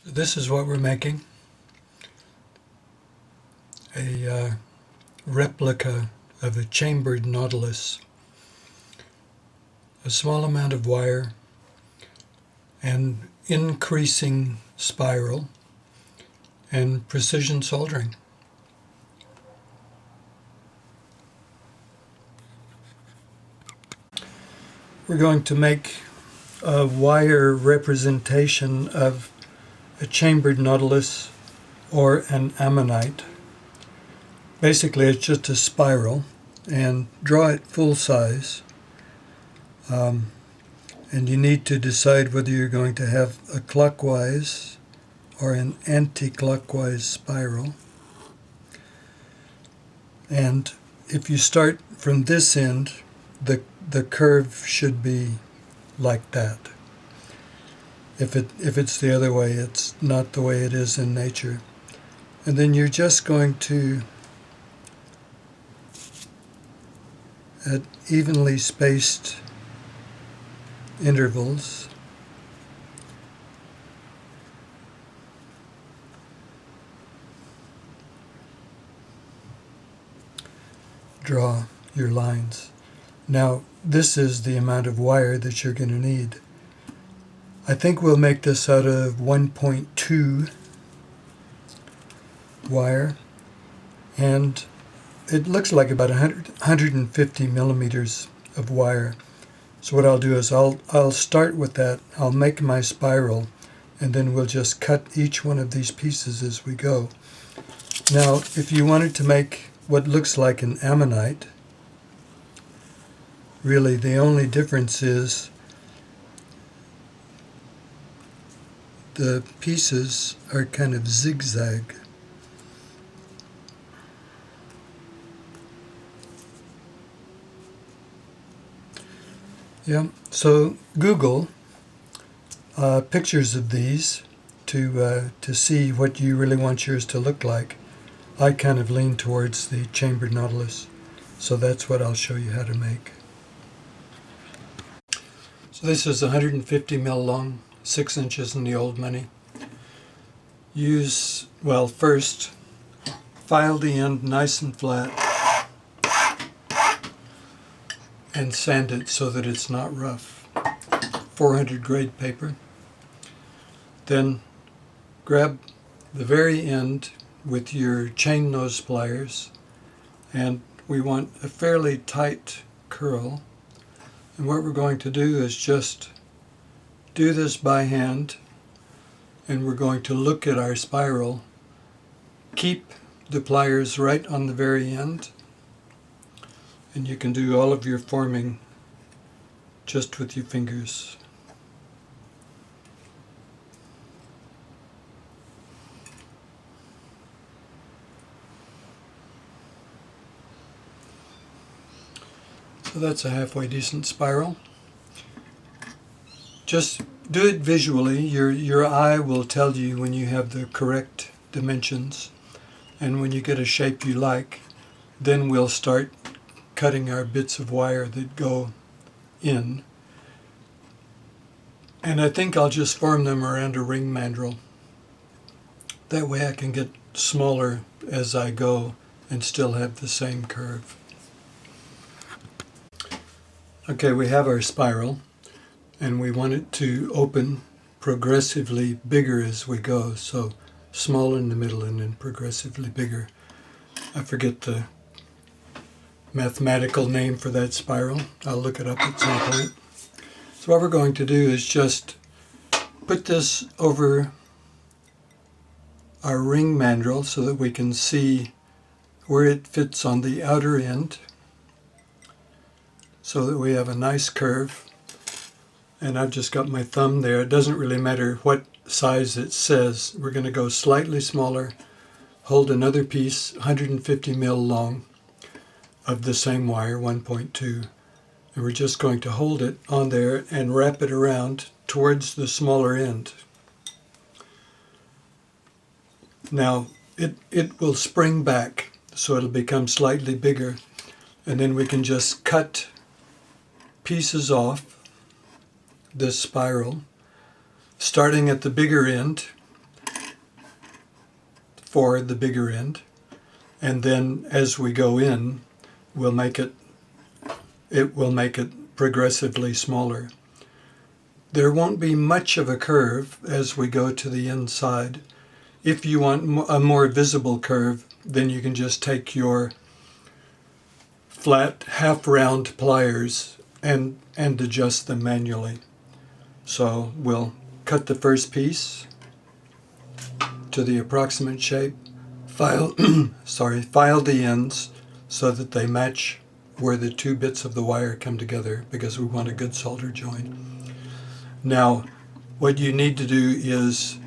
This is what we're making. A replica of a chambered nautilus. A small amount of wire and increasing spiral and precision soldering. We're going to make a wire representation of a chambered nautilus or an ammonite. Basically, it's just a spiral, and draw it full size. And you need to decide whether you're going to have a clockwise or an anti-clockwise spiral. And if you start from this end, the curve should be like that. If it's the other way, it's not the way it is in nature. And then you're just going to, at evenly spaced intervals, draw your lines. Now, this is the amount of wire that you're going to need. I think we'll make this out of 1.2 wire, and it looks like about 150 millimeters of wire. So what I'll do is I'll start with that. I'll make my spiral, and then we'll just cut each one of these pieces as we go. Now, if you wanted to make what looks like an ammonite, really the only difference is the pieces are kind of zigzag. Yeah, so Google pictures of these to see what you really want yours to look like. I kind of lean towards the chambered nautilus, so that's what I'll show you how to make. So this is 150 mil long, 6 inches in the old money. Use, well, first, file the end nice and flat and sand it so that it's not rough. 400 grade paper. Then grab the very end with your chain nose pliers, and we want a fairly tight curl. And what we're going to do is just do this by hand, and we're going to look at our spiral. Keep the pliers right on the very end, and you can do all of your forming just with your fingers. So that's a halfway decent spiral. Just do it visually. Your eye will tell you when you have the correct dimensions, and when you get a shape you like, then we'll start cutting our bits of wire that go in. And I think I'll just form them around a ring mandrel. That way I can get smaller as I go and still have the same curve. Okay, we have our spiral, and we want it to open progressively bigger as we go. So small in the middle and then progressively bigger. I forget the mathematical name for that spiral. I'll look it up at some point. So what we're going to do is just put this over our ring mandrel so that we can see where it fits on the outer end, so that we have a nice curve. And I've just got my thumb there. It doesn't really matter what size it says. We're going to go slightly smaller, hold another piece 150 mil long of the same wire, 1.2, and we're just going to hold it on there and wrap it around towards the smaller end. Now it will spring back, so it'll become slightly bigger, and then we can just cut pieces off this spiral, starting at the bigger end for the bigger end, and then as we go in, we'll make it progressively smaller. There won't be much of a curve as we go to the inside. If you want a more visible curve, then you can just take your flat half-round pliers and adjust them manually. So we'll cut the first piece to the approximate shape, file the ends so that they match where the two bits of the wire come together, because we want a good solder joint. Now, what you need to do is,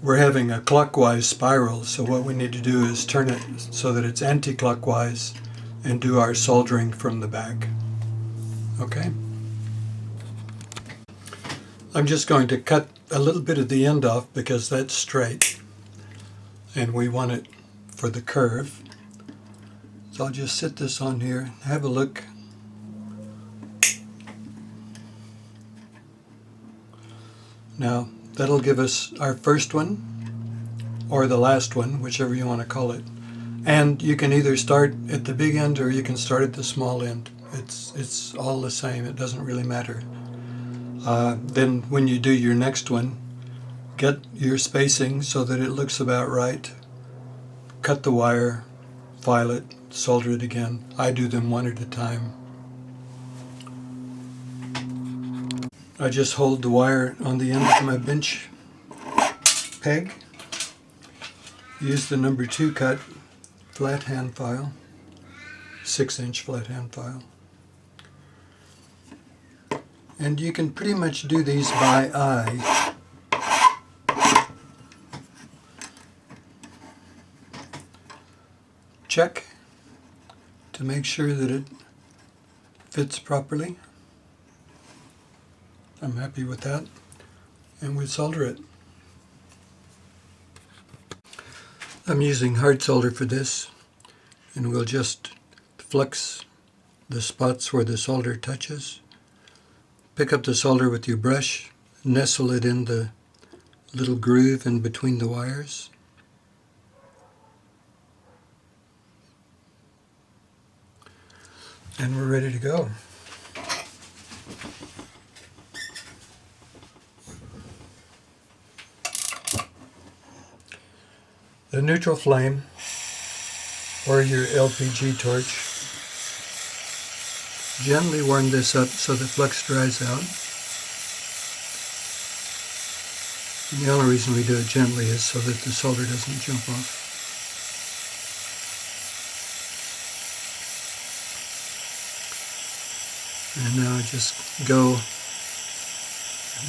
we're having a clockwise spiral, so what we need to do is turn it so that it's anti-clockwise and do our soldering from the back. Okay? I'm just going to cut a little bit of the end off because that's straight and we want it for the curve. So I'll just sit this on here, have a look. Now that'll give us our first one, or the last one, whichever you want to call it. And you can either start at the big end or you can start at the small end. It's all the same, it doesn't really matter. Then when you do your next one, get your spacing so that it looks about right. Cut the wire, file it, solder it again. I do them one at a time. I just hold the wire on the end of my bench peg. Use the number 2 cut flat hand file, 6-inch flat hand file. And you can pretty much do these by eye. Check to make sure that it fits properly. I'm happy with that, and we solder it. I'm using hard solder for this, and we'll just flux the spots where the solder touches. Pick up the solder with your brush, nestle it in the little groove in between the wires. And we're ready to go. The neutral flame, or your LPG torch, gently warm this up so the flux dries out. And the only reason we do it gently is so that the solder doesn't jump off. And now just go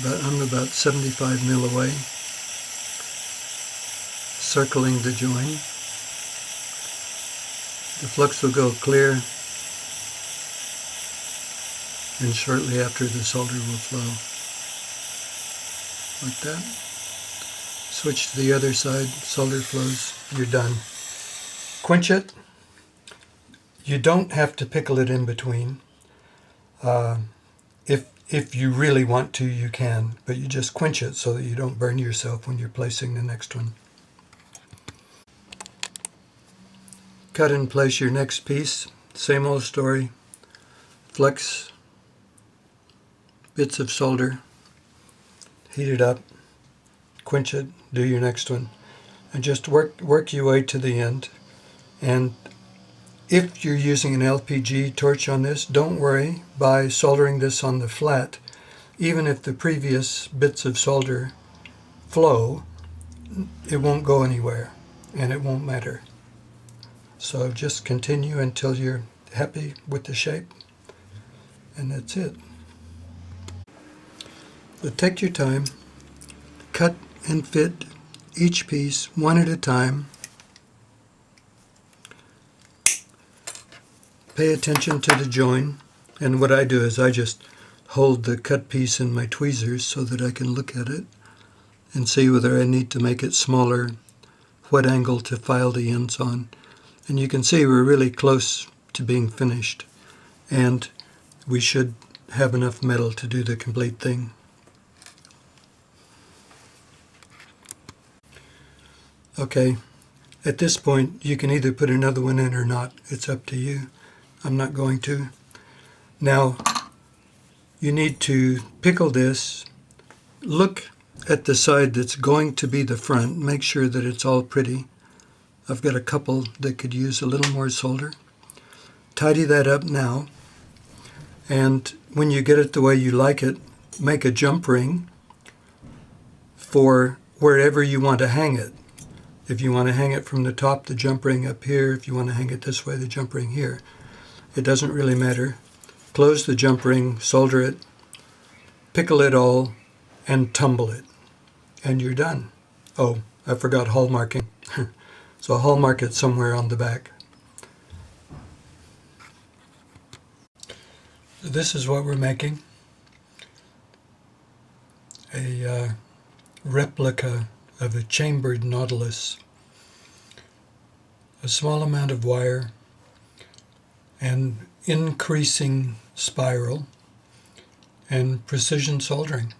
I'm about 75 mil away, circling the join. The flux will go clear, and shortly after the solder will flow. Like that. Switch to the other side, solder flows, you're done. Quench it. You don't have to pickle it in between. If you really want to, you can, but you just quench it so that you don't burn yourself when you're placing the next one. Cut and place your next piece. Same old story. Flex bits of solder, heat it up, quench it, do your next one, and just work your way to the end. And if you're using an LPG torch on this, don't worry. By soldering this on the flat, even if the previous bits of solder flow, it won't go anywhere and it won't matter. So just continue until you're happy with the shape, and that's it. But take your time, cut and fit each piece one at a time. Pay attention to the join, and what I do is I just hold the cut piece in my tweezers so that I can look at it and see whether I need to make it smaller, what angle to file the ends on. And you can see we're really close to being finished, and we should have enough metal to do the complete thing. Okay, At this point, you can either put another one in or not. It's up to you. I'm not going to. Now, you need to pickle this. Look at the side that's going to be the front. Make sure that it's all pretty. I've got a couple that could use a little more solder. Tidy that up now. And when you get it the way you like it, make a jump ring for wherever you want to hang it. If you want to hang it from the top, the jump ring up here. If you want to hang it this way, the jump ring here. It doesn't really matter. Close the jump ring, solder it, pickle it all, and tumble it. And you're done. Oh, I forgot hallmarking. So hallmark it somewhere on the back. So this is what we're making. A replica of a chambered nautilus. A small amount of wire and increasing spiral and precision soldering.